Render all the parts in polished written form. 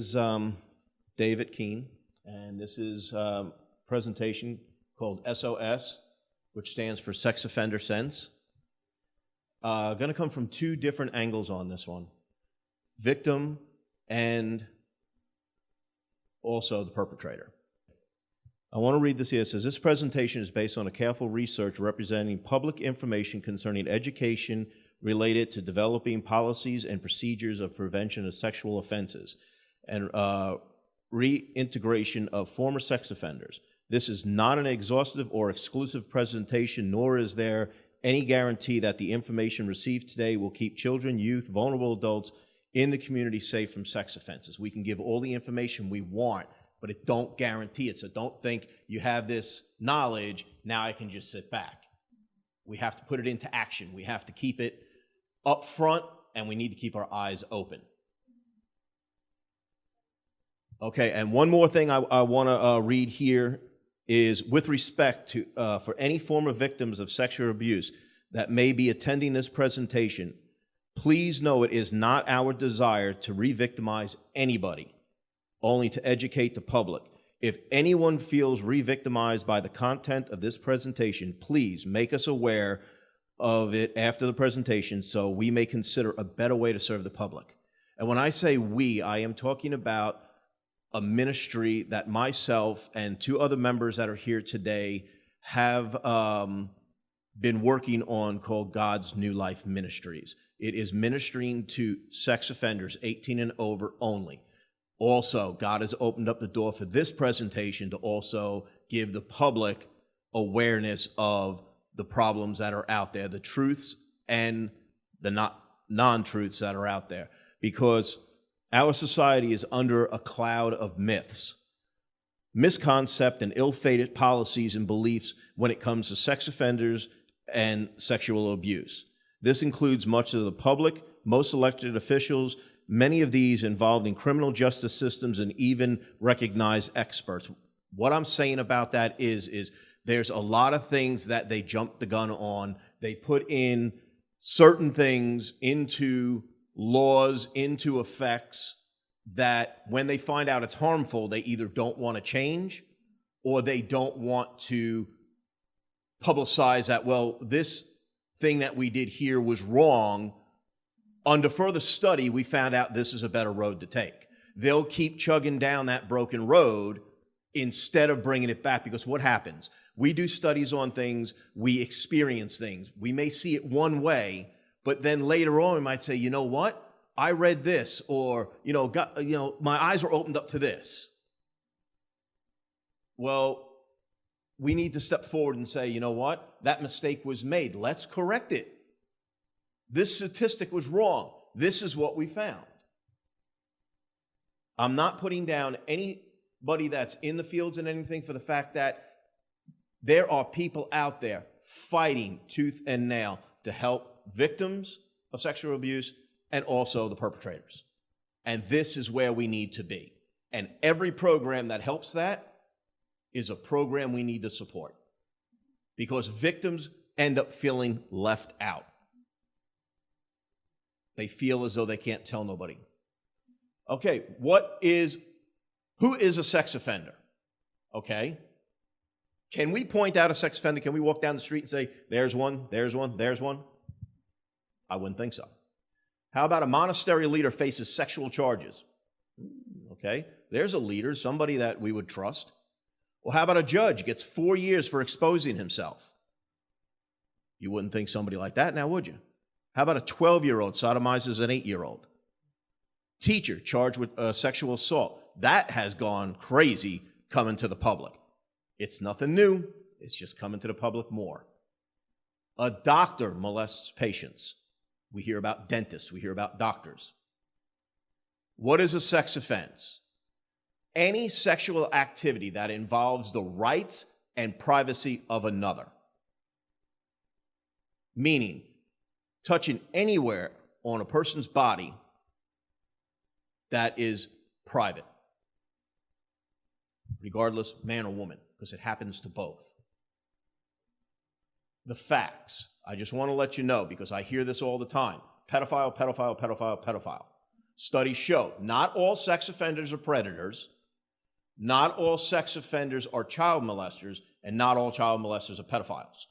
is David Keene, and this is a presentation called S.O.S, which stands for Sex Offender Sense. Going to come from two different angles on this one, victim and also the perpetrator. I want to read this here. It says, this presentation is based on a careful research representing public information concerning education related to developing policies and procedures of prevention of sexual offenses and reintegration of former sex offenders. This is not an exhaustive or exclusive presentation, nor is there any guarantee that the information received today will keep children, youth, vulnerable adults in the community safe from sex offenses. We can give all the information we want, but it don't guarantee it. So don't think you have this knowledge, now I can just sit back. We have to put it into action. We have to keep it up front, and we need to keep our eyes open. Okay, and one more thing I want to read here is with respect to, for any former victims of sexual abuse that may be attending this presentation, please know it is not our desire to re-victimize anybody, only to educate the public. If anyone feels re-victimized by the content of this presentation, please make us aware of it after the presentation so we may consider a better way to serve the public. And when I say we, I am talking about a ministry that myself and two other members that are here today have been working on called God's New Life Ministries. It is ministering to sex offenders 18 and over only. Also, God has opened up the door for this presentation to also give the public awareness of the problems that are out there, the truths and the non-truths that are out there. Because our society is under a cloud of myths, misconcept and ill-fated policies and beliefs when it comes to sex offenders and sexual abuse. This includes much of the public, most elected officials, many of these involved in criminal justice systems, and even recognized experts. What I'm saying about that is there's a lot of things that they jumped the gun on. They put in certain things into laws, into effects that when they find out it's harmful, they either don't want to change or they don't want to publicize that, well, this thing that we did here was wrong. Under further study, we found out this is a better road to take. They'll keep chugging down that broken road instead of bringing it back, because what happens? We do studies on things, we experience things. We may see it one way, but then later on we might say, you know what? I read this, or my eyes were opened up to this. Well, we need to step forward and say, you know what? That mistake was made. Let's correct it. This statistic was wrong. This is what we found. I'm not putting down anybody that's in the fields and anything for the fact that there are people out there fighting tooth and nail to help victims of sexual abuse and also the perpetrators. And this is where we need to be. And every program that helps that is a program we need to support, because victims end up feeling left out. They feel as though they can't tell nobody. Okay, who is a sex offender? Okay. Can we point out a sex offender? Can we walk down the street and say, there's one, there's one, there's one? I wouldn't think so. How about a monastery leader faces sexual charges? Okay, there's a leader, somebody that we would trust. Well, how about a judge gets 4 years for exposing himself? You wouldn't think somebody like that now, would you? How about a 12-year-old sodomizes an 8-year-old? Teacher charged with sexual assault. That has gone crazy coming to the public. It's nothing new. It's just coming to the public more. A doctor molests patients. We hear about dentists. We hear about doctors. What is a sex offense? Any sexual activity that involves the rights and privacy of another. Meaning, touching anywhere on a person's body that is private, regardless, man or woman, because it happens to both. The facts, I just want to let you know, because I hear this all the time. Pedophile, pedophile, pedophile, pedophile. Studies show not all sex offenders are predators, not all sex offenders are child molesters, and not all child molesters are pedophiles.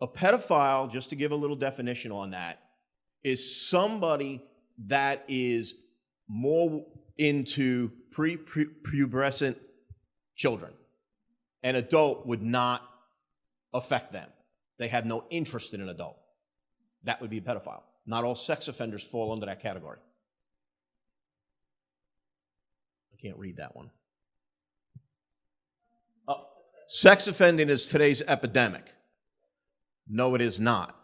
A pedophile, just to give a little definition on that, is somebody that is more into prepubescent children. An adult would not affect them. They have no interest in an adult. That would be a pedophile. Not all sex offenders fall under that category. I can't read that one. Sex offending is today's epidemic. No, it is not.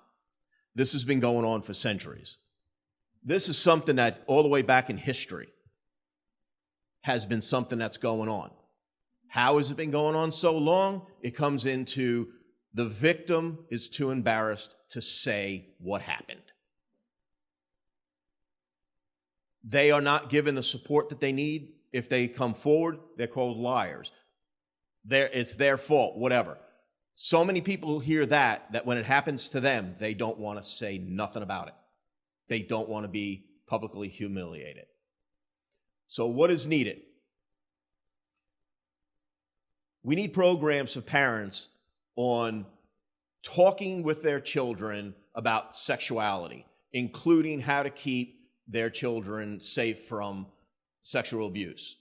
This has been going on for centuries. This is something that all the way back in history has been something that's going on. How has it been going on so long? It comes into the victim is too embarrassed to say what happened. They are not given the support that they need. If they come forward, they're called liars. It's their fault, whatever. So many people hear that when it happens to them, they don't want to say nothing about it. They don't want to be publicly humiliated. So what is needed? We need programs for parents on talking with their children about sexuality, including how to keep their children safe from sexual abuse.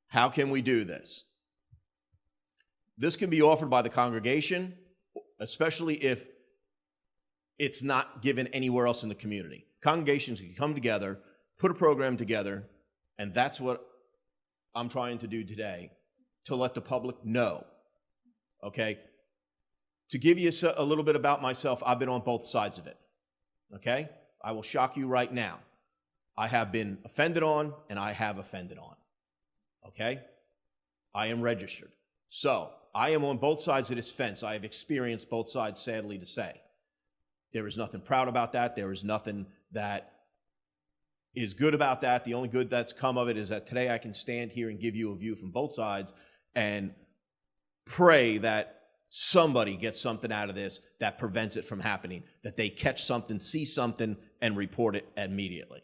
How can we do this? This can be offered by the congregation, especially if it's not given anywhere else in the community. Congregations can come together, put a program together, and that's what I'm trying to do today, to let the public know, okay? To give you a little bit about myself, I've been on both sides of it, okay? I will shock you right now. I have been offended on, and I have offended on, okay? I am registered. So, I am on both sides of this fence. I have experienced both sides, sadly to say. There is nothing proud about that. There is nothing that is good about that. The only good that's come of it is that today I can stand here and give you a view from both sides and pray that somebody gets something out of this that prevents it from happening, that they catch something, see something, and report it immediately.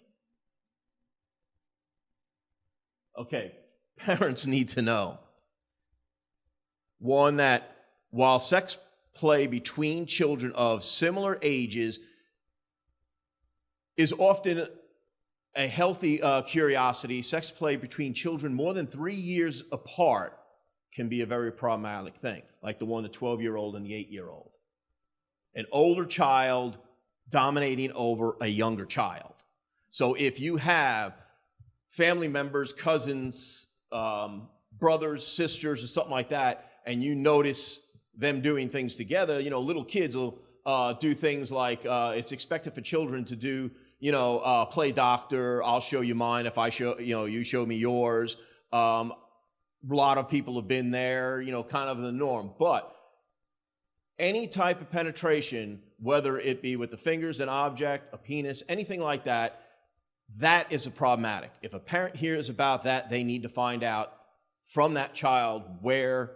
Okay, parents need to know. One, that while sex play between children of similar ages is often a healthy curiosity, sex play between children more than 3 years apart can be a very problematic thing, like the one, the 12-year-old and the 8-year-old. An older child dominating over a younger child. So if you have family members, cousins, brothers, sisters, or something like that, and you notice them doing things together, you know, little kids will do things like it's expected for children to do, you know, play doctor, I'll show you mine if I show, you know, you show me yours. A lot of people have been there, you know, kind of the norm. But any type of penetration, whether it be with the fingers, an object, a penis, anything like that, that is problematic. If a parent hears about that, they need to find out from that child where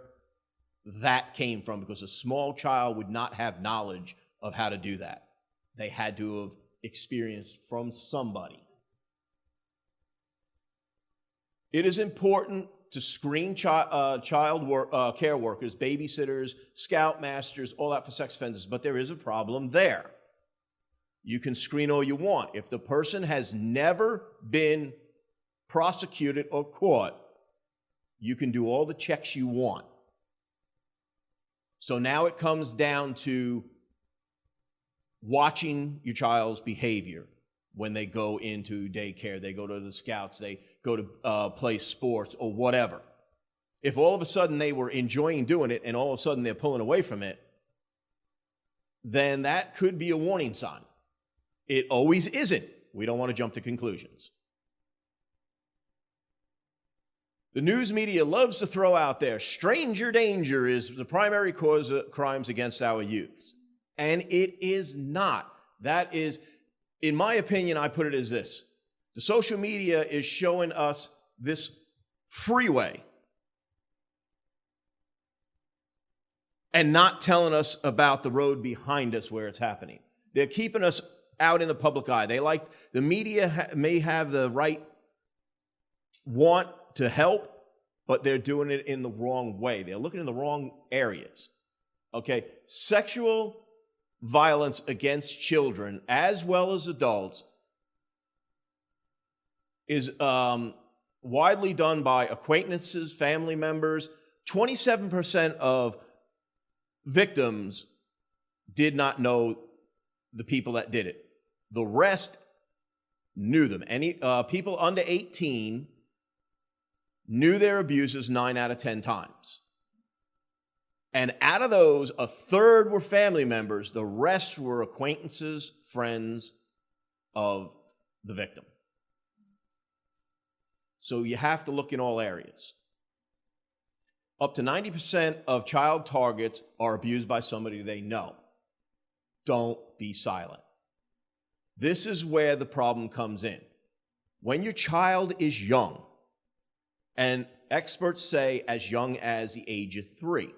that came from, because a small child would not have knowledge of how to do that. They had to have experienced from somebody. It is important to screen child care workers, babysitters, scoutmasters, all that for sex offenders, but there is a problem there. You can screen all you want. If the person has never been prosecuted or caught, you can do all the checks you want. So now it comes down to watching your child's behavior when they go into daycare, they go to the scouts, they go to play sports or whatever. If all of a sudden they were enjoying doing it and all of a sudden they're pulling away from it, then that could be a warning sign. It always isn't. We don't want to jump to conclusions. The news media loves to throw out there, stranger danger is the primary cause of crimes against our youths. And it is not. That is, in my opinion, I put it as this. The social media is showing us this freeway and not telling us about the road behind us where it's happening. They're keeping us out in the public eye. They like, the media may have the right want to help, but they're doing it in the wrong way. They're looking in the wrong areas. Okay? Sexual violence against children, as well as adults, is widely done by acquaintances, family members. 27% of victims did not know the people that did it. The rest knew them. Any people under 18 knew their abusers 9 out of 10 times. And out of those, a third were family members. The rest were acquaintances, friends of the victim. So you have to look in all areas. Up to 90% of child targets are abused by somebody they know. Don't be silent. This is where the problem comes in. When your child is young, and experts say as young as the age of 3,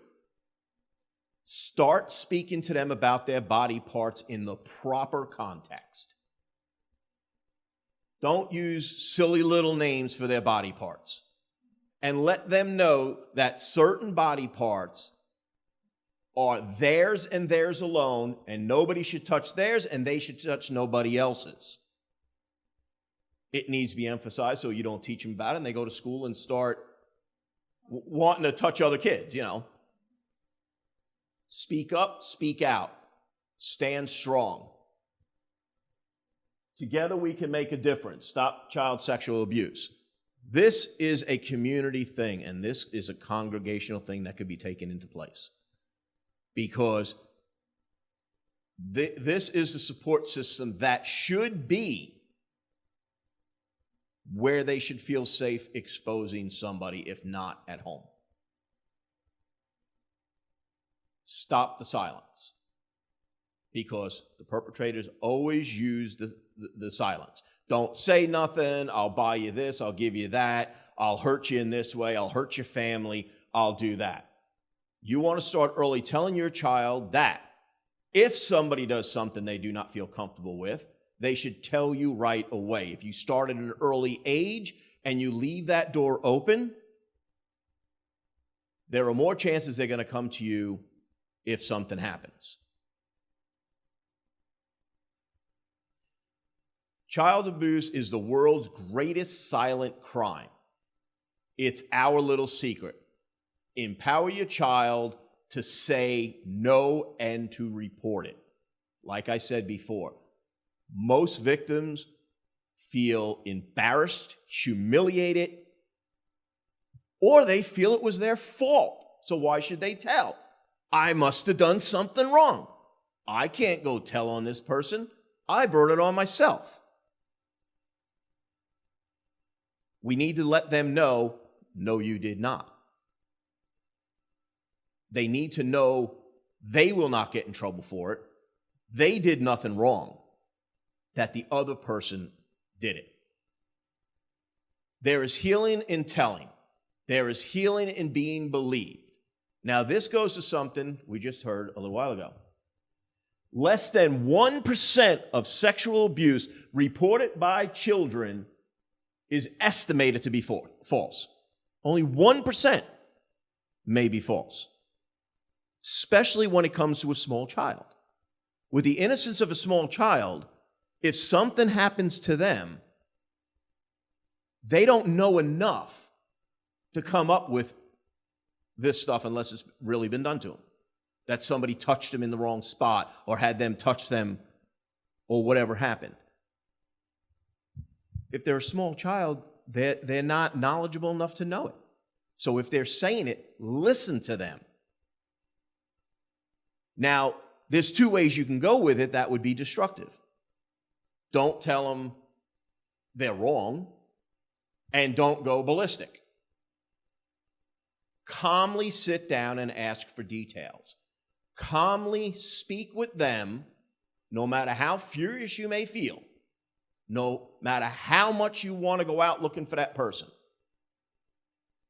start speaking to them about their body parts in the proper context. Don't use silly little names for their body parts. And let them know that certain body parts are theirs and theirs alone, and nobody should touch theirs, and they should touch nobody else's. It needs to be emphasized so you don't teach them about it, and they go to school and start wanting to touch other kids, you know. Speak up, speak out. Stand strong. Together we can make a difference. Stop child sexual abuse. This is a community thing, and this is a congregational thing that could be taken into place. Because this is the support system that should be where they should feel safe exposing somebody, if not at home. Stop the silence. Because the perpetrators always use the silence. Don't say nothing. I'll buy you this. I'll give you that. I'll hurt you in this way. I'll hurt your family. I'll do that. You want to start early telling your child that if somebody does something they do not feel comfortable with, they should tell you right away. If you start at an early age and you leave that door open, there are more chances they're going to come to you if something happens. Child abuse is the world's greatest silent crime. It's our little secret. Empower your child to say no and to report it. Like I said before, most victims feel embarrassed, humiliated, or they feel it was their fault. So why should they tell? I must have done something wrong. I can't go tell on this person. I brought it on myself. We need to let them know, no, you did not. They need to know they will not get in trouble for it. They did nothing wrong, that the other person did it. There is healing in telling. There is healing in being believed. Now, this goes to something we just heard a little while ago. Less than 1% of sexual abuse reported by children is estimated to be false. Only 1% may be false, especially when it comes to a small child. With the innocence of a small child, if something happens to them, they don't know enough to come up with this stuff unless it's really been done to them. That somebody touched them in the wrong spot or had them touch them or whatever happened. If they're a small child, they're not knowledgeable enough to know it. So if they're saying it, listen to them. Now, there's 2 ways you can go with it that would be destructive. Don't tell them they're wrong, and don't go ballistic. Calmly sit down and ask for details. Calmly speak with them, no matter how furious you may feel, no matter how much you want to go out looking for that person.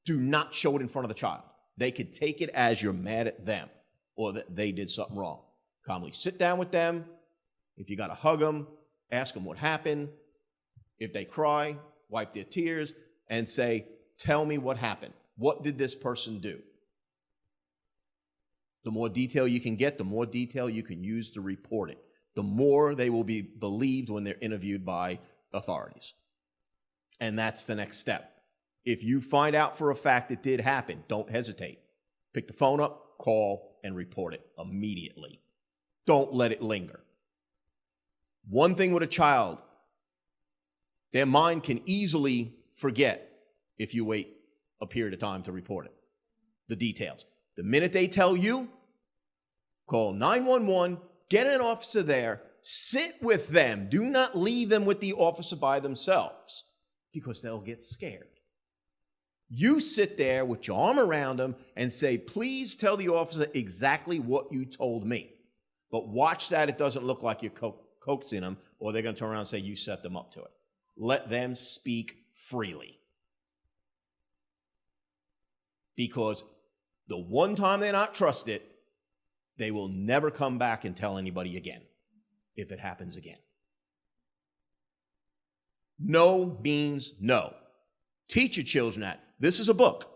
Do not show it in front of the child. They could take it as you're mad at them or that they did something wrong. Calmly sit down with them. If you got to hug them, Ask them what happened. If they cry, wipe their tears and say, tell me what happened. What did this person do? The more detail you can get, the more detail you can use to report it. The more they will be believed when they're interviewed by authorities. And that's the next step. If you find out for a fact it did happen, don't hesitate. Pick the phone up, call, and report it immediately. Don't let it linger. One thing with a child, their mind can easily forget if you wait a period of time to report it, the details. The minute they tell you, call 911, get an officer there, sit with them. Do not leave them with the officer by themselves because they'll get scared. You sit there with your arm around them and say, please tell the officer exactly what you told me. But watch that it doesn't look like you're coaxing them, or they're going to turn around and say you set them up to it. Let them speak freely. Because the one time they're not trusted, they will never come back and tell anybody again if it happens again. No means no. Teach your children that. This is a book.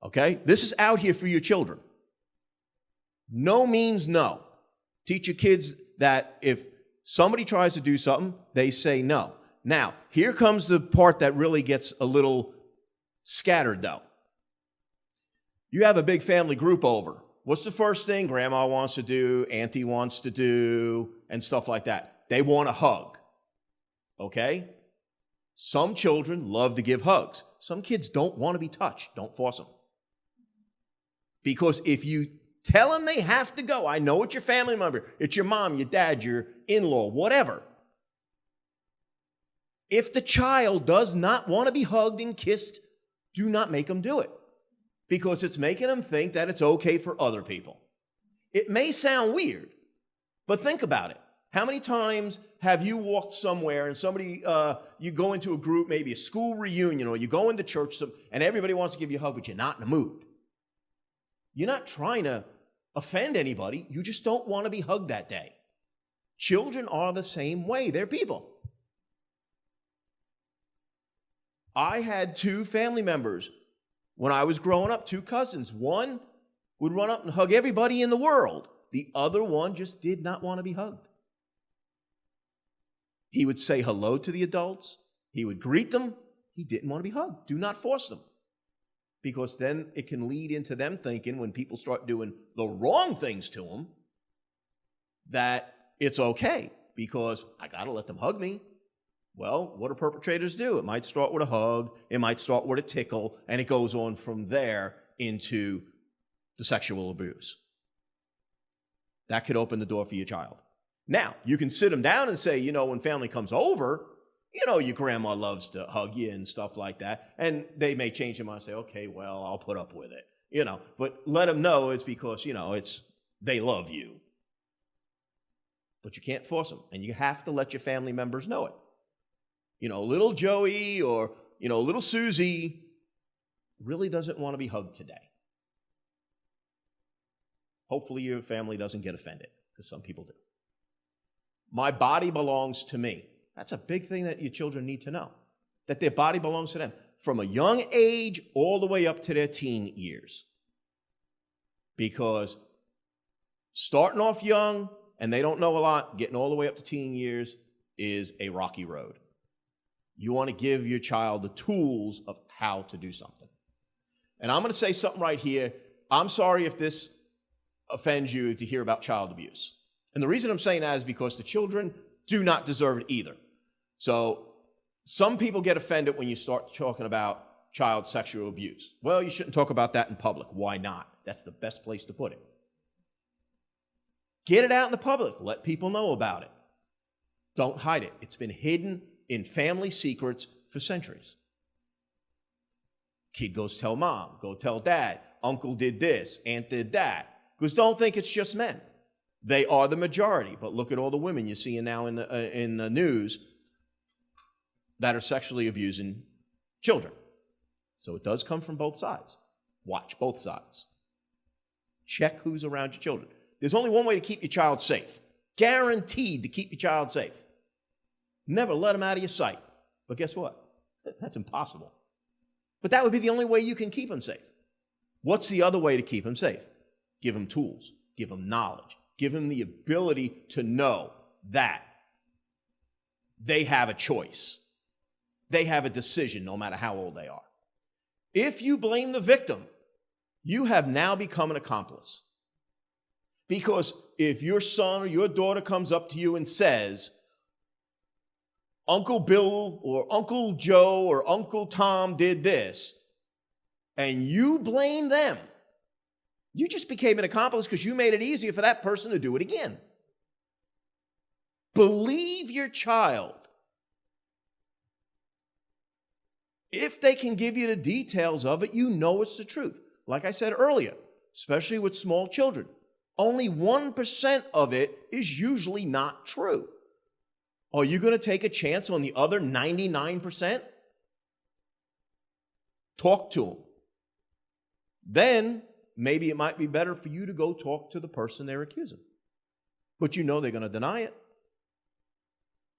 Okay? This is out here for your children. No means no. Teach your kids that if somebody tries to do something, they say no. Now, here comes the part that really gets a little scattered, though. You have a big family group over. What's the first thing grandma wants to do, auntie wants to do, and stuff like that? They want a hug. Okay? Some children love to give hugs. Some kids don't want to be touched. Don't force them. Because if you tell them they have to go, I know it's your family member, it's your mom, your dad, your in-law, whatever. If the child does not want to be hugged and kissed, do not make them do it. Because it's making them think that it's okay for other people. It may sound weird, but think about it. How many times have you walked somewhere and somebody, you go into a group, maybe a school reunion, or you go into church, and everybody wants to give you a hug, but you're not in the mood? You're not trying to offend anybody. You just don't want to be hugged that day. Children are the same way. They're people. I had two family members when I was growing up, two cousins. One would run up and hug everybody in the world. The other one just did not want to be hugged. He would say hello to the adults. He would greet them. He didn't want to be hugged. Do not force them. Because then it can lead into them thinking, when people start doing the wrong things to them, that it's okay because I got to let them hug me. Well, what do perpetrators do? It might start with a hug. It might start with a tickle, and it goes on from there into the sexual abuse. That could open the door for your child. Now, you can sit them down and say, when family comes over, your grandma loves to hug you and stuff like that. And they may change their mind and say, okay, well, I'll put up with it, But let them know it's because, they love you. But you can't force them. And you have to let your family members know it. Little Joey or, little Susie really doesn't want to be hugged today. Hopefully your family doesn't get offended, because some people do. My body belongs to me. That's a big thing that your children need to know, that their body belongs to them from a young age all the way up to their teen years. Because starting off young and they don't know a lot, getting all the way up to teen years is a rocky road. You want to give your child the tools of how to do something. And I'm going to say something right here. I'm sorry if this offends you to hear about child abuse. And the reason I'm saying that is because the children do not deserve it either. So some people get offended when you start talking about child sexual abuse. Well, you shouldn't talk about that in public. Why not? That's the best place to put it. Get it out in the public. Let people know about it. Don't hide it. It's been hidden in family secrets for centuries. Kid goes tell mom, go tell dad, uncle did this, aunt did that. Because don't think it's just men. They are the majority, but look at all the women you're seeing now in the news that are sexually abusing children. So it does come from both sides. Watch both sides. Check who's around your children. There's only one way to keep your child safe. guaranteed to keep your child safe. Never let them out of your sight. But guess what? That's impossible. But that would be the only way you can keep them safe. What's the other way to keep them safe? Give them tools, give them knowledge, give them the ability to know that they have a choice. They have a decision no matter how old they are. If you blame the victim, you have now become an accomplice. Because if your son or your daughter comes up to you and says, Uncle Bill or Uncle Joe or Uncle Tom did this, and you blame them, you just became an accomplice because you made it easier for that person to do it again. Believe your child. If they can give you the details of it, you know it's the truth. Like I said earlier, especially with small children, only 1% of it is usually not true. Are you going to take a chance on the other 99%? Talk to them. Then maybe it might be better for you to go talk to the person they're accusing. But you know they're going to deny it.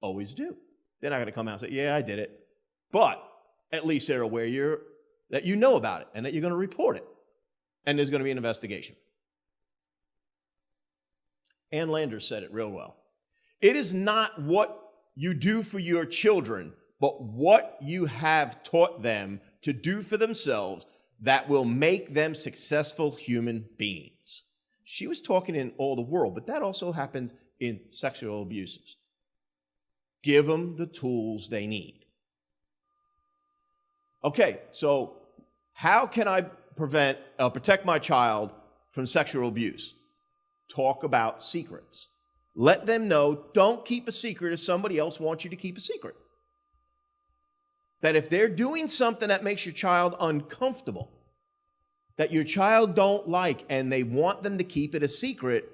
Always do. They're not going to come out and say, yeah, I did it. But at least they're aware that you know about it and that you're going to report it. And there's going to be an investigation. Ann Landers said it real well. It is not what you do for your children, but what you have taught them to do for themselves that will make them successful human beings. She was talking in all the world, but that also happens in sexual abuses. Give them the tools they need. Okay, so how can I protect my child from sexual abuse? Talk about secrets. Let them know, don't keep a secret if somebody else wants you to keep a secret. That if they're doing something that makes your child uncomfortable, that your child don't like, and they want them to keep it a secret,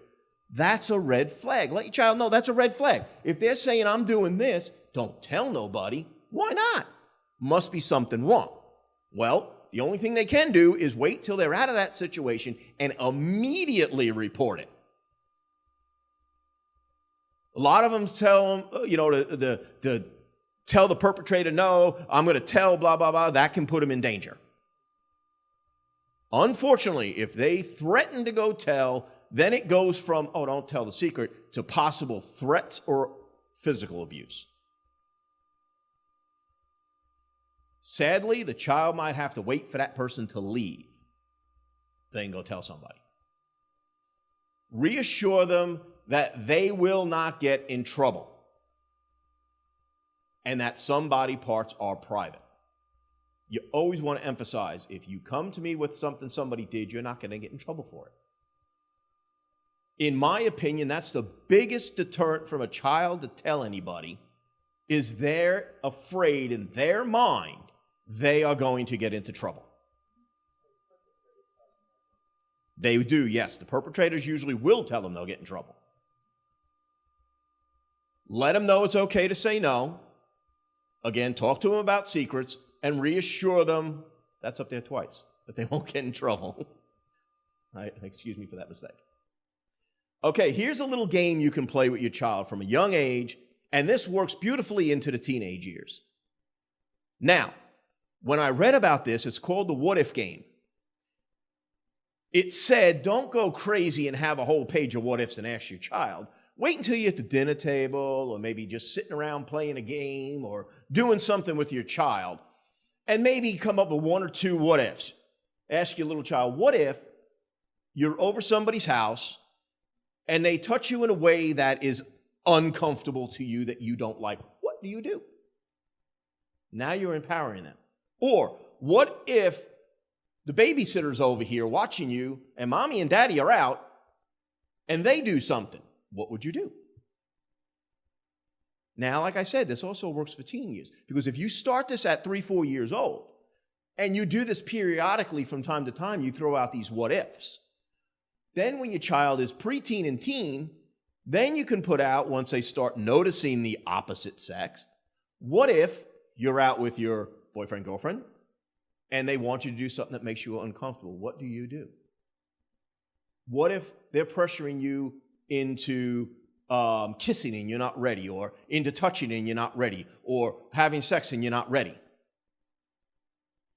that's a red flag. Let your child know that's a red flag. If they're saying, I'm doing this, don't tell nobody. Why not? Must be something wrong. Well, the only thing they can do is wait till they're out of that situation and immediately report it. A lot of them tell them, to tell the perpetrator, no, I'm going to tell, blah, blah, blah. That can put them in danger. Unfortunately, if they threaten to go tell, then it goes from, oh, don't tell the secret, to possible threats or physical abuse. Sadly, the child might have to wait for that person to leave, then go tell somebody. Reassure them that they will not get in trouble and that some body parts are private. You always want to emphasize, if you come to me with something somebody did, you're not going to get in trouble for it. In my opinion, that's the biggest deterrent from a child to tell anybody, is they're afraid in their mind they are going to get into trouble. They do, yes. The perpetrators usually will tell them they'll get in trouble. Let them know it's okay to say no. Again, talk to them about secrets and reassure them, that's up there twice, that they won't get in trouble. Right? Excuse me for that mistake. Okay, here's a little game you can play with your child from a young age, and this works beautifully into the teenage years. Now, when I read about this, it's called the what if game. It said, don't go crazy and have a whole page of what ifs and ask your child. Wait until you're at the dinner table or maybe just sitting around playing a game or doing something with your child and maybe come up with one or two what ifs. Ask your little child, what if you're over somebody's house and they touch you in a way that is uncomfortable to you, that you don't like? What do you do? Now you're empowering them. Or what if the babysitter's over here watching you and mommy and daddy are out and they do something? What would you do? Now, like I said, this also works for teen years, because if you start this at 3-4 years old and you do this periodically from time to time, you throw out these what ifs. Then when your child is preteen and teen, then you can put out, once they start noticing the opposite sex, what if you're out with your boyfriend, girlfriend, and they want you to do something that makes you uncomfortable? What do you do? What if they're pressuring you into kissing and you're not ready, or into touching and you're not ready, or having sex and you're not ready.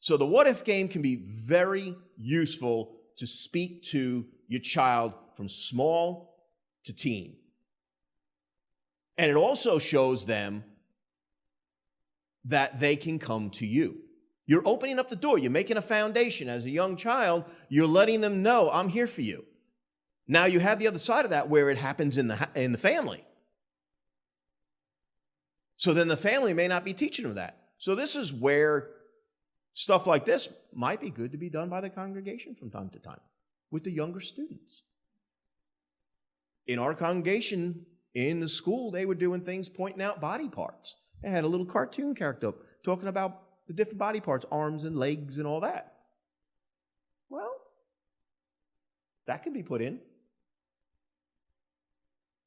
So the what if game can be very useful to speak to your child from small to teen. And it also shows them that they can come to you. You're opening up the door. You're making a foundation. As a young child, you're letting them know, I'm here for you. Now you have the other side of that where it happens in the family. So then the family may not be teaching them that. So this is where stuff like this might be good to be done by the congregation from time to time with the younger students. In our congregation, in the school, they were doing things pointing out body parts. They had a little cartoon character talking about the different body parts, arms and legs and all that. Well, that can be put in.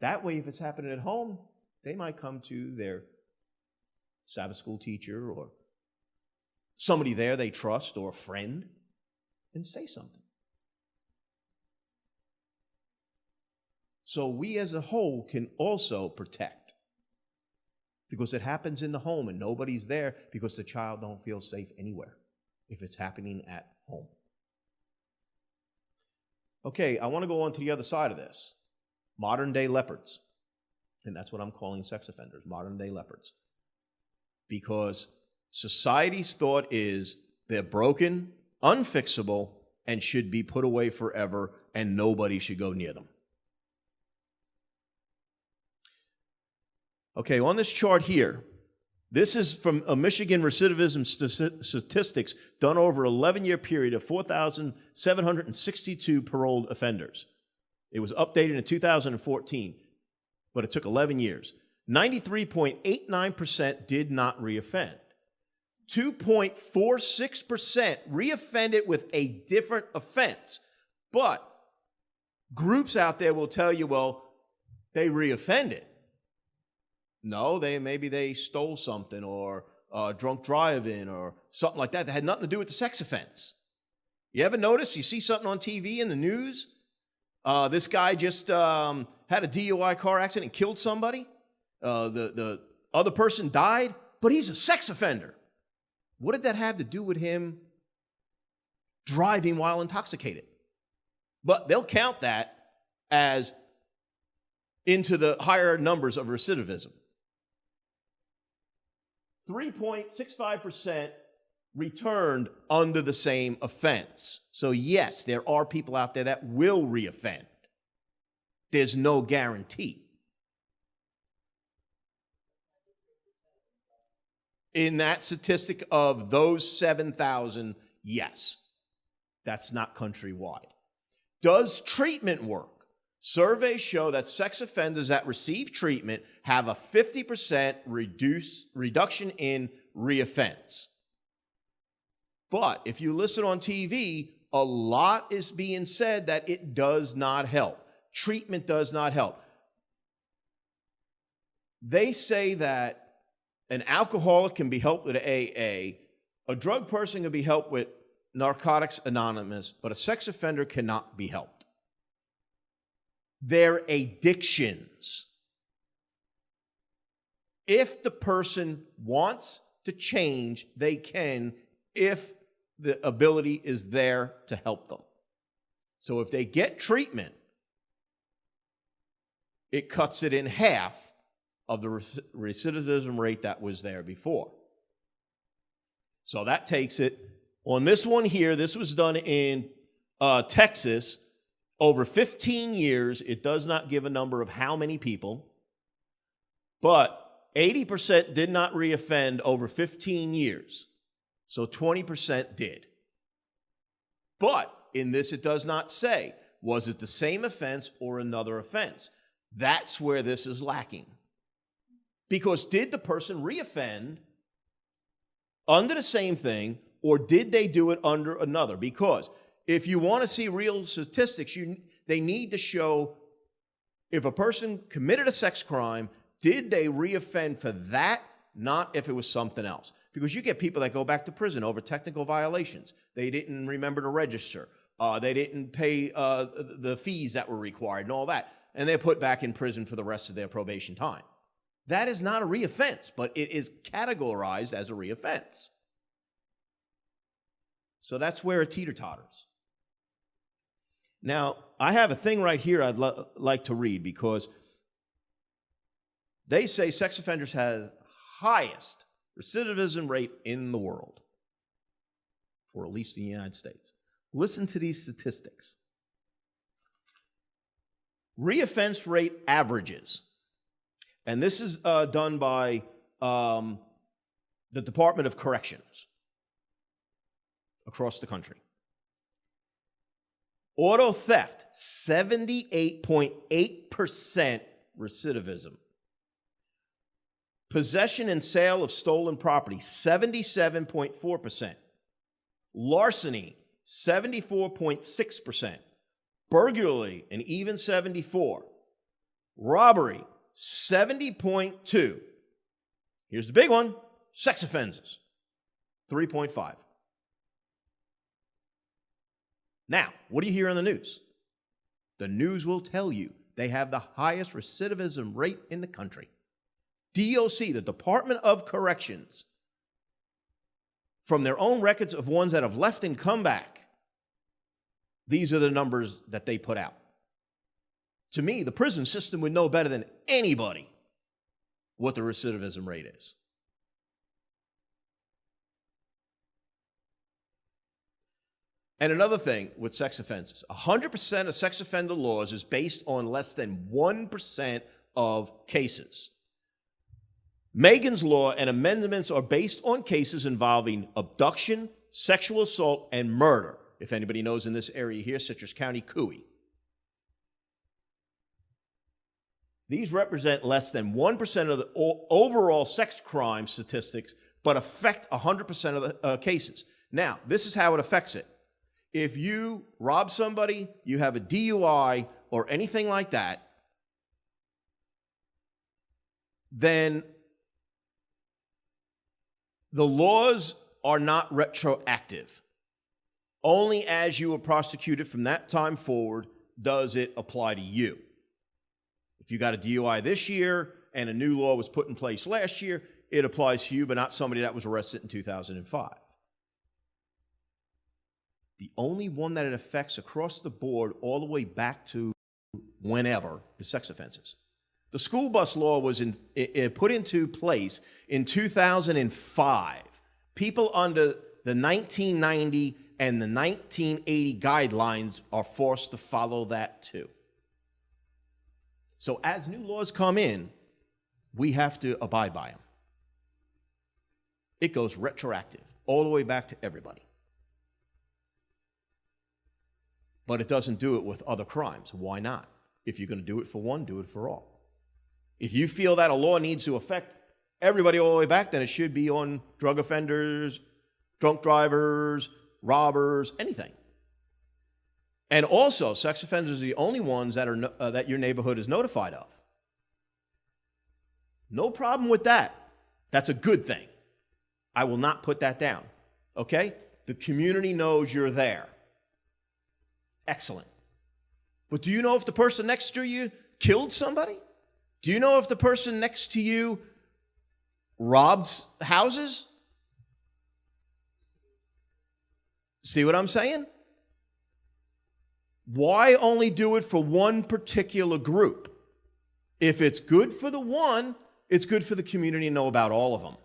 That way, if it's happening at home, they might come to their Sabbath school teacher or somebody there they trust or a friend and say something. So we as a whole can also protect, because it happens in the home and nobody's there because the child don't feel safe anywhere if it's happening at home. Okay, I want to go on to the other side of this. Modern day leopards. And that's what I'm calling sex offenders, modern day leopards. Because society's thought is they're broken, unfixable, and should be put away forever, and nobody should go near them. Okay, on this chart here, this is from a Michigan recidivism statistics done over an 11-year period of 4,762 paroled offenders. It was updated in 2014, but it took 11 years. 93.89% did not reoffend. 2.46% reoffended with a different offense. But groups out there will tell you, well, they reoffended. No, maybe they stole something or drunk driving or something like that had nothing to do with the sex offense. You ever notice you see something on TV in the news? This guy just had a DUI car accident and killed somebody. The other person died, but he's a sex offender. What did that have to do with him driving while intoxicated? But they'll count that as into the higher numbers of recidivism. 3.65% returned under the same offense. So yes, there are people out there that will reoffend. There's no guarantee. In that statistic of those 7,000, yes. That's not countrywide. Does treatment work? Surveys show that sex offenders that receive treatment have a 50% reduction in reoffense. But if you listen on TV, a lot is being said that it does not help. Treatment does not help. They say that an alcoholic can be helped with AA, a drug person can be helped with Narcotics Anonymous, but a sex offender cannot be helped. Their addictions. If the person wants to change, they can, if the ability is there to help them. So if they get treatment, it cuts it in half of the recidivism rate that was there before. So that takes it. On this one here, this was done in Texas. Over 15 years, it does not give a number of how many people, but 80% did not reoffend over 15 years. So 20% did. But in this, it does not say, was it the same offense or another offense? That's where this is lacking. Because did the person reoffend under the same thing, or did they do it under another? Because if you want to see real statistics, they need to show if a person committed a sex crime, did they reoffend for that, not if it was something else. Because you get people that go back to prison over technical violations. They didn't remember to register. They didn't pay the fees that were required and all that. and they're put back in prison for the rest of their probation time. That is not a reoffense, but it is categorized as a reoffense. So that's where it teeter-totters. Now, I have a thing right here I'd like to read, because they say sex offenders have highest recidivism rate in the world, or at least in the United States. Listen to these statistics. Reoffense rate averages, and this is done by the Department of Corrections across the country. Auto theft, 78.8% recidivism. Possession and sale of stolen property, 77.4%. Larceny, 74.6%. Burglary, an even 74%. Robbery, 70.2%. Here's the big one, sex offenses, 3.5%. Now, what do you hear on the news? The news will tell you they have the highest recidivism rate in the country. DOC, the Department of Corrections, from their own records of ones that have left and come back, these are the numbers that they put out. To me, the prison system would know better than anybody what the recidivism rate is. And another thing with sex offenses, 100% of sex offender laws is based on less than 1% of cases. Megan's Law and amendments are based on cases involving abduction, sexual assault, and murder. If anybody knows in this area here, Citrus County, Cooey. These represent less than 1% of the overall sex crime statistics, but affect 100% of the cases. Now, this is how it affects it. If you rob somebody, you have a DUI or anything like that, then the laws are not retroactive. Only as you were prosecuted from that time forward does it apply to you. If you got a DUI this year and a new law was put in place last year, it applies to you, but not somebody that was arrested in 2005. The only one that it affects across the board all the way back to whenever is sex offenses. The school bus law was put into place in 2005. People under the 1990 and the 1980 guidelines are forced to follow that too. So as new laws come in, we have to abide by them. It goes retroactive all the way back to everybody. But it doesn't do it with other crimes. Why not? If you're going to do it for one, do it for all. If you feel that a law needs to affect everybody all the way back, then it should be on drug offenders, drunk drivers, robbers, anything. And also, sex offenders are the only ones that are that your neighborhood is notified of. No problem with that. That's a good thing. I will not put that down. Okay? The community knows you're there. Excellent. But do you know if the person next to you killed somebody? Do you know if the person next to you robbed houses? See what I'm saying? Why only do it for one particular group? If it's good for the one, it's good for the community to know about all of them.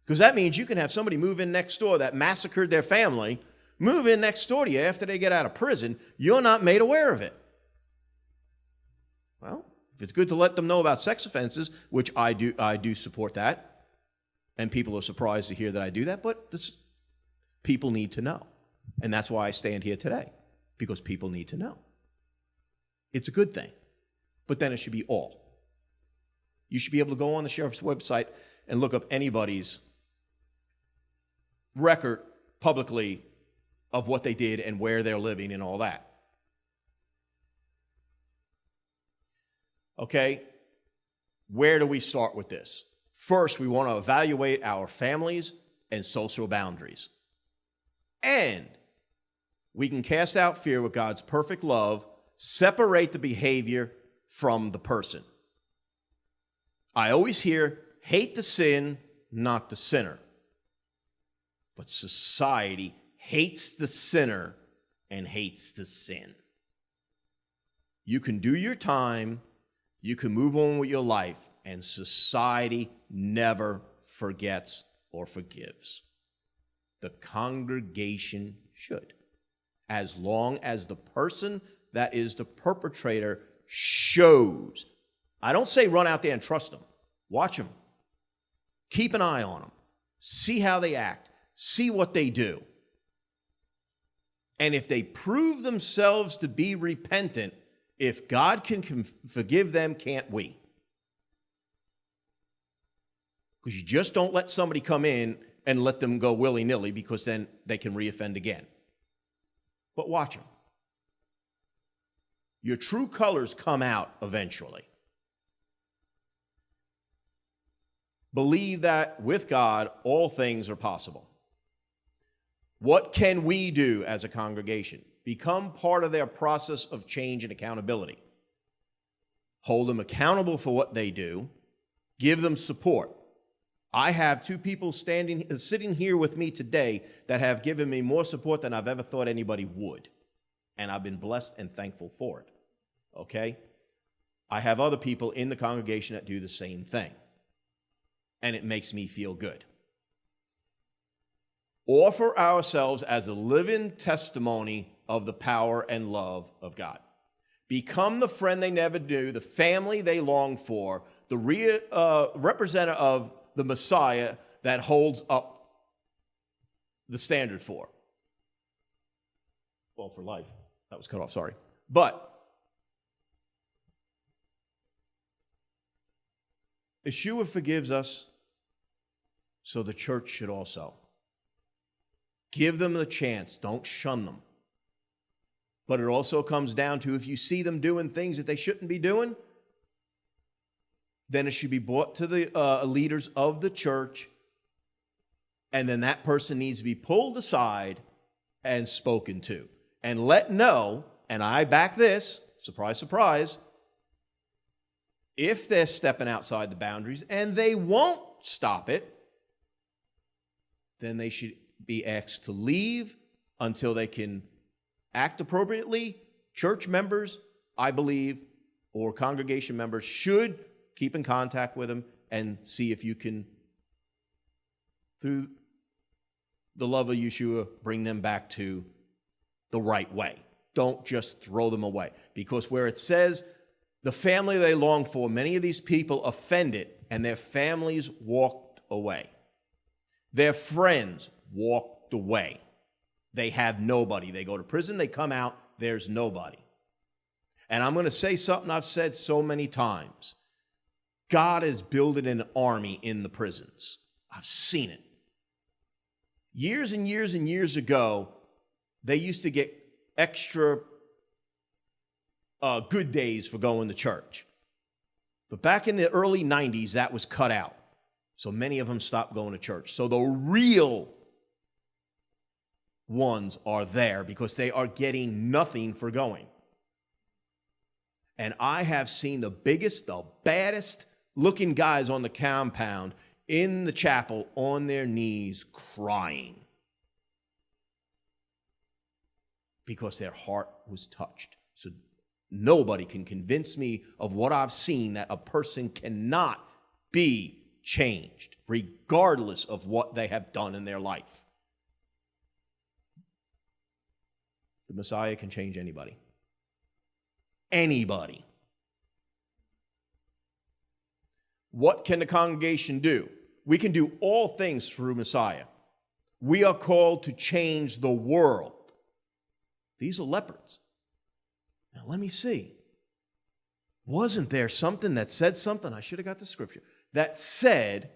Because that means you can have somebody move in next door that massacred their family, move in next door to you after they get out of prison. You're not made aware of it. Well, if it's good to let them know about sex offenses, which I do support that, and people are surprised to hear that I do that, but people need to know. And that's why I stand here today, because people need to know. It's a good thing, but then it should be all. You should be able to go on the sheriff's website and look up anybody's record publicly of what they did and where they're living and all that. Okay, where do we start with this? First, we want to evaluate our families and social boundaries. And we can cast out fear with God's perfect love, separate the behavior from the person. I always hear, hate the sin, not the sinner. But society hates the sinner and hates the sin. You can do your time, you can move on with your life, and society never forgets or forgives. The congregation should, as long as the person that is the perpetrator shows. I don't say run out there and trust them. Watch them. Keep an eye on them. See how they act. See what they do. And if they prove themselves to be repentant, if God can forgive them, can't we? Because you just don't let somebody come in and let them go willy-nilly, because then they can reoffend again. But watch them. Your true colors come out eventually. Believe that with God, all things are possible. What can we do as a congregation? Become part of their process of change and accountability. Hold them accountable for what they do. Give them support. I have two people sitting here with me today that have given me more support than I've ever thought anybody would. And I've been blessed and thankful for it. Okay? I have other people in the congregation that do the same thing. And it makes me feel good. Offer ourselves as a living testimony of the power and love of God. Become the friend they never knew, the family they long for, the representative of the Messiah that holds up the standard for. Well, for life. That was cut off, sorry. But Yeshua forgives us, so the church should also. Give them the chance. Don't shun them. But it also comes down to, if you see them doing things that they shouldn't be doing, then it should be brought to the leaders of the church, and then that person needs to be pulled aside and spoken to. And let know, and I back this, surprise, surprise, if they're stepping outside the boundaries and they won't stop it, then they should be asked to leave until they can act appropriately. Church members, I believe, or congregation members should keep in contact with them and see if you can, through the love of Yeshua, bring them back to the right way. Don't just throw them away. Because where it says the family they long for, many of these people offended and their families walked away. Their friends walked away. They have nobody. They go to prison, they come out, there's nobody. And I'm going to say something I've said so many times. God is building an army in the prisons. I've seen it. Years and years and years ago, they used to get extra good days for going to church. But back in the early 90s, that was cut out. So many of them stopped going to church. So the real ones are there because they are getting nothing for going. And I have seen the biggest, the baddest looking guys on the compound in the chapel on their knees crying because their heart was touched. So nobody can convince me of what I've seen, that a person cannot be changed regardless of what they have done in their life. The Messiah can change anybody. Anybody. What can the congregation do? We can do all things through Messiah. We are called to change the world. These are leopards. Now let me see. Wasn't there something that said something? I should have got the scripture. That said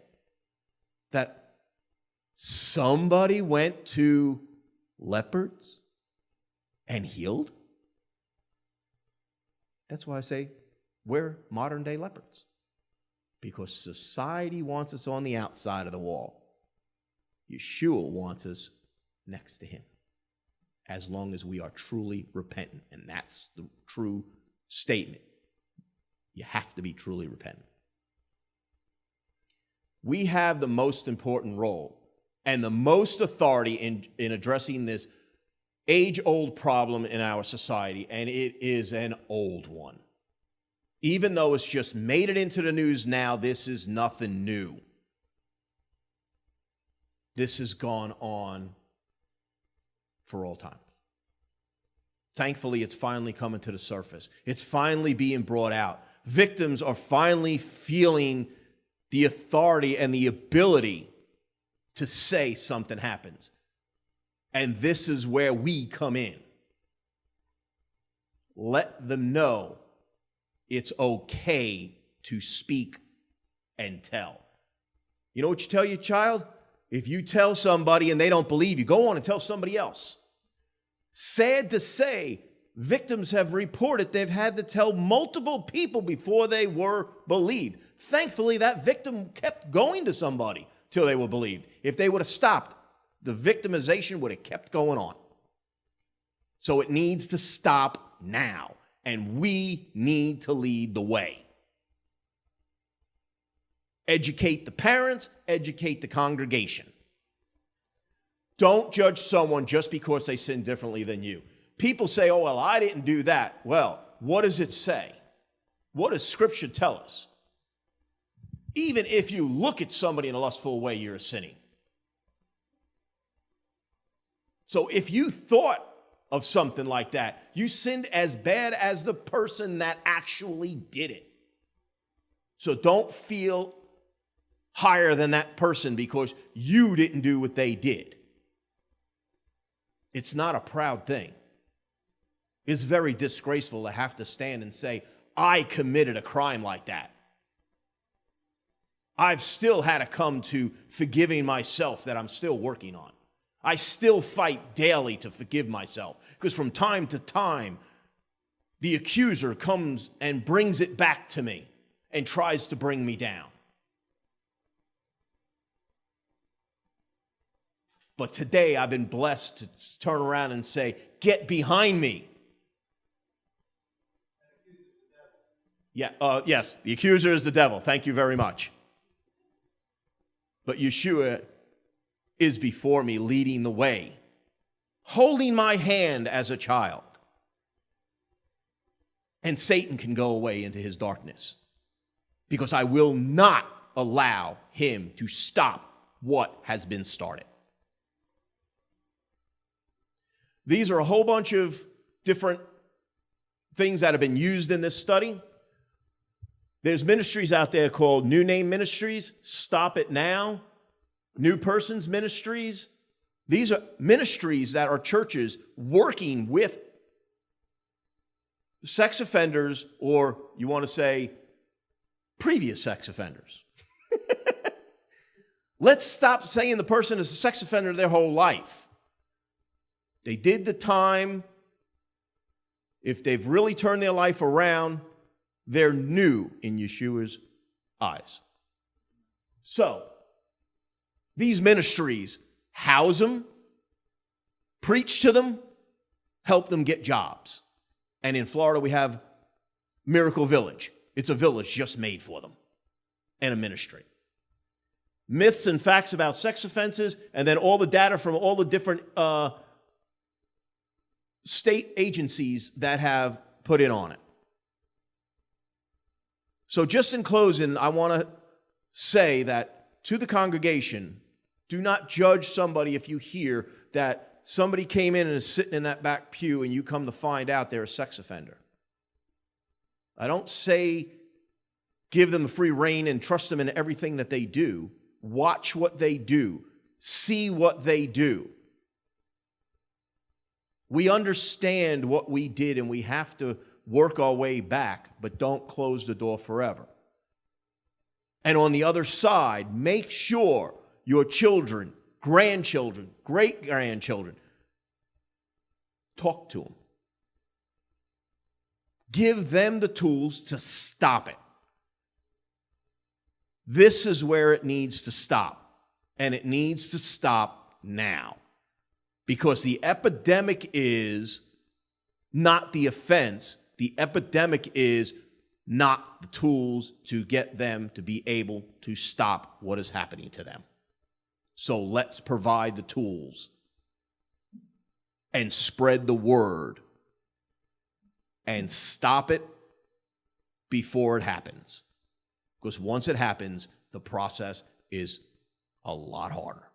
that somebody went to leopards and healed? That's why I say we're modern day leopards. Because society wants us on the outside of the wall. Yeshua wants us next to him, as long as we are truly repentant. And that's the true statement. You have to be truly repentant. We have the most important role and the most authority in addressing this age-old problem in our society, and it is an old one. Even though it's just made it into the news now, this is nothing new. This has gone on for all time. Thankfully, it's finally coming to the surface. It's finally being brought out. Victims are finally feeling the authority and the ability to say something happens. And this is where we come in. Let them know it's okay to speak and tell. You know what you tell your child? If you tell somebody and they don't believe you, go on and tell somebody else. Sad to say, victims have reported they've had to tell multiple people before they were believed. Thankfully, that victim kept going to somebody till they were believed. If they would have stopped, the victimization would have kept going on. So it needs to stop now, and we need to lead the way. Educate the parents, educate the congregation. Don't judge someone just because they sin differently than you. People say, oh, well, I didn't do that. Well, what does it say? What does Scripture tell us? Even if you look at somebody in a lustful way, you're sinning. So if you thought of something like that, you sinned as bad as the person that actually did it. So don't feel higher than that person because you didn't do what they did. It's not a proud thing. It's very disgraceful to have to stand and say, I committed a crime like that. I've still had to come to forgiving myself that I'm still working on. I still fight daily to forgive myself because from time to time, the accuser comes and brings it back to me and tries to bring me down. But today I've been blessed to turn around and say, get behind me. Yes, the accuser is the devil. Thank you very much. But Yeshua is before me, leading the way, holding my hand as a child. And Satan can go away into his darkness because I will not allow him to stop what has been started. These are a whole bunch of different things that have been used in this study. There's ministries out there called New Name Ministries, Stop It Now, New Persons Ministries. These are ministries that are churches working with sex offenders, or you want to say previous sex offenders. Let's stop saying the person is a sex offender their whole life. They did the time. If they've really turned their life around, they're new in Yeshua's eyes. So, these ministries house them, preach to them, help them get jobs. And in Florida, we have Miracle Village. It's a village just made for them, and a ministry. Myths and facts about sex offenses, and then all the data from all the different state agencies that have put in on it. So just in closing, I want to say that to the congregation, do not judge somebody if you hear that somebody came in and is sitting in that back pew and you come to find out they're a sex offender. I don't say give them a free rein and trust them in everything that they do. Watch what they do. See what they do. We understand what we did and we have to work our way back, but don't close the door forever. And on the other side, make sure your children, grandchildren, great-grandchildren, talk to them. Give them the tools to stop it. This is where it needs to stop, and it needs to stop now. Because the epidemic is not the offense. The epidemic is not the tools to get them to be able to stop what is happening to them. So let's provide the tools and spread the word and stop it before it happens. Because once it happens, the process is a lot harder.